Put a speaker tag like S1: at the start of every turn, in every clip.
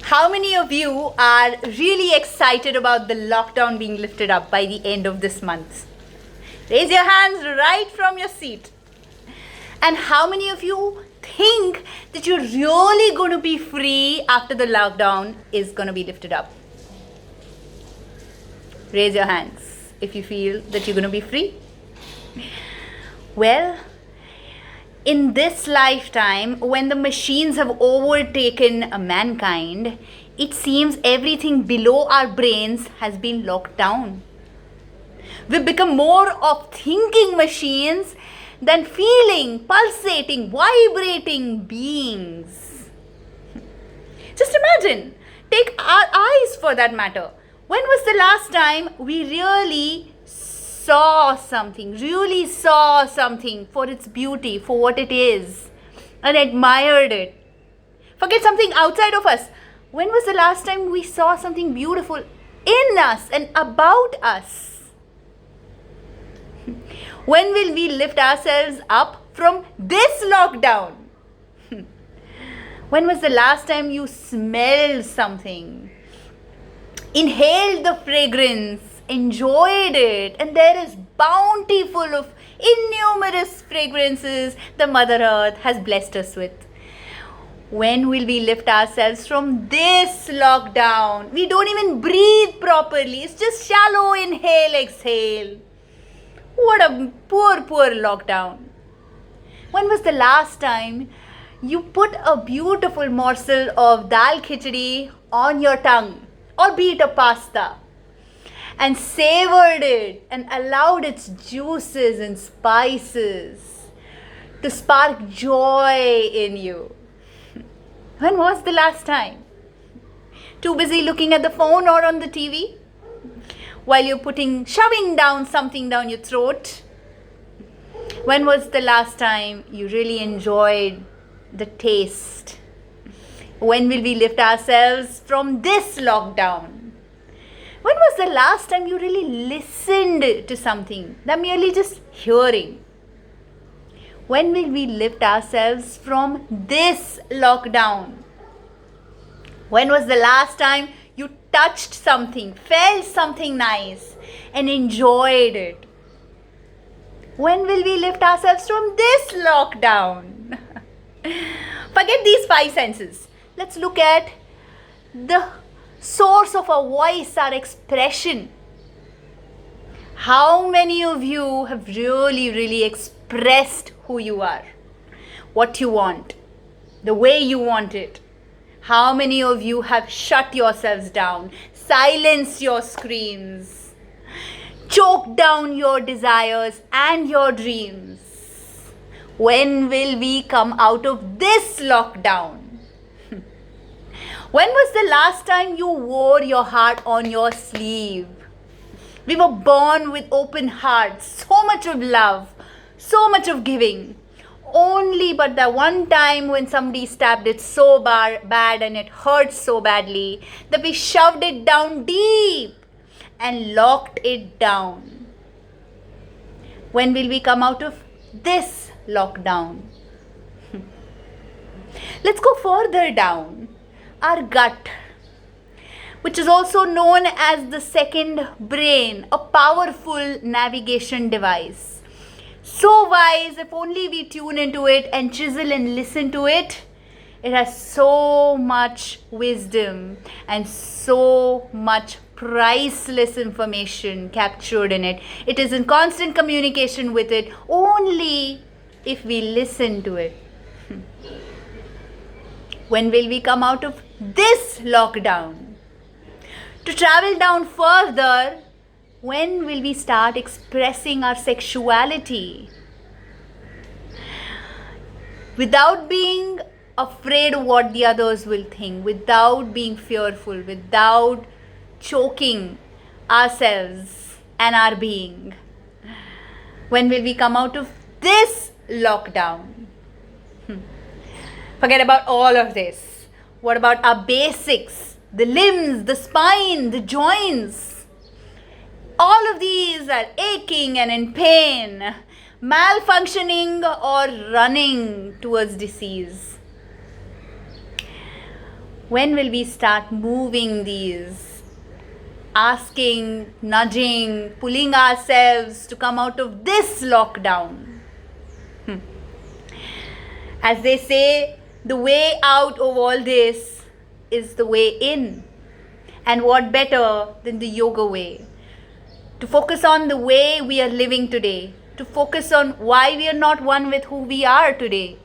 S1: How many of you are really excited about the lockdown being lifted up by the end of this month? Raise your hands right from your seat. And how many of you think that you're really going to be free after the lockdown is going to be lifted up? Raise your hands if you feel that you're going to be free. Well, in this lifetime, when the machines have overtaken mankind, it seems everything below our brains has been locked down. We've become more of thinking machines than feeling, pulsating, vibrating beings. Just imagine, take our eyes for that matter. When was the last time we really saw something for its beauty, for what it is, and admired it? Forget something outside of us. When was the last time we saw something beautiful in us and about us? When will we lift ourselves up from this lockdown? When was the last time you smelled something, inhaled the fragrance, enjoyed it, and there is bountiful of innumerous fragrances the Mother Earth has blessed us with? When will we lift ourselves from this lockdown? We don't even breathe properly. It's just shallow inhale, exhale. What a poor lockdown. When was the last time you put a beautiful morsel of dal khichdi on your tongue, or be it a pasta, and savored it and allowed its juices and spices to spark joy in you? When was the last time? Too busy looking at the phone or on the TV while you're shoving down something down your throat? When was the last time you really enjoyed the taste? When will we lift ourselves from this lockdown? When was the last time you really listened to something than merely just hearing? When will we lift ourselves from this lockdown? When was the last time you touched something, felt something nice, and enjoyed it? When will we lift ourselves from this lockdown? Forget these five senses. Let's look at the source of our voice, our expression. How many of you have really expressed who you are, what you want, the way you want it? How many of you have shut yourselves down, silenced your screams, choked down your desires and your dreams? When will we come out of this lockdown? When was the last time you wore your heart on your sleeve? We were born with open hearts, so much of love, so much of giving. Only but that one time when somebody stabbed it so bad and it hurt so badly that we shoved it down deep and locked it down. When will we come out of this lockdown? Let's go further down. Our gut, which is also known as the second brain, a powerful navigation device. So wise, if only we tune into it and chisel and listen to it. It has so much wisdom and so much priceless information captured in it. It is in constant communication with it only if we listen to it. When will we come out of this lockdown? To travel down further, when will we start expressing our sexuality without being afraid of what the others will think, without being fearful, without choking ourselves and our being? When will we come out of this lockdown? Forget about all of this. What about our basics? The limbs, the spine, the joints. All of these are aching and in pain, malfunctioning or running towards disease. When will we start moving these? Asking, nudging, pulling ourselves to come out of this lockdown. As they say, the way out of all this is the way in. And what better than the yoga way? To focus on the way we are living today. To focus on why we are not one with who we are today.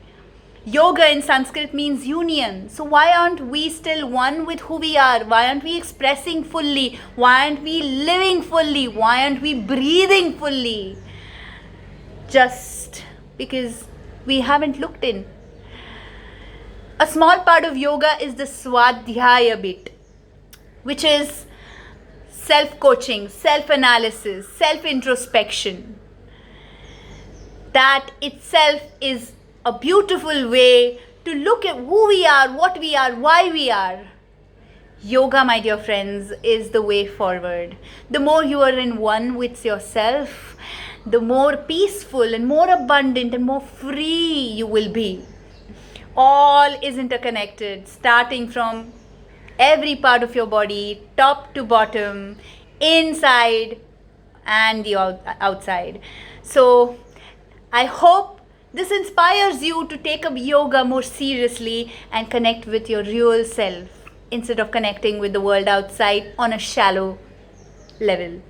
S1: Yoga in Sanskrit means union. So why aren't we still one with who we are? Why aren't we expressing fully? Why aren't we living fully? Why aren't we breathing fully? Just because we haven't looked in. A small part of yoga is the Swadhyaya bit, which is self-coaching, self-analysis, self-introspection. That itself is a beautiful way to look at who we are, what we are, why we are. Yoga, my dear friends, is the way forward. The more you are in one with yourself, the more peaceful and more abundant and more free you will be. All is interconnected, starting from every part of your body, top to bottom, inside and the outside. So I hope this inspires you to take up yoga more seriously and connect with your real self instead of connecting with the world outside on a shallow level.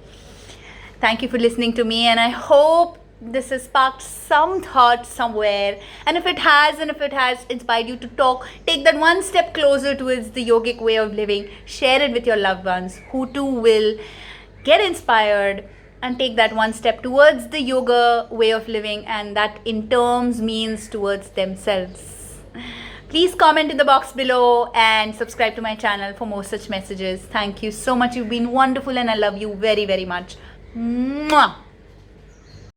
S1: Thank you for listening to me, and I hope this has sparked some thought somewhere. And if it has inspired you to talk, take that one step closer towards the yogic way of living. Share it with your loved ones who too will get inspired and take that one step towards the yoga way of living, and that in terms means towards themselves. Please comment in the box below and subscribe to my channel for more such messages. Thank you so much. You've been wonderful and I love you very, very much. Mwah!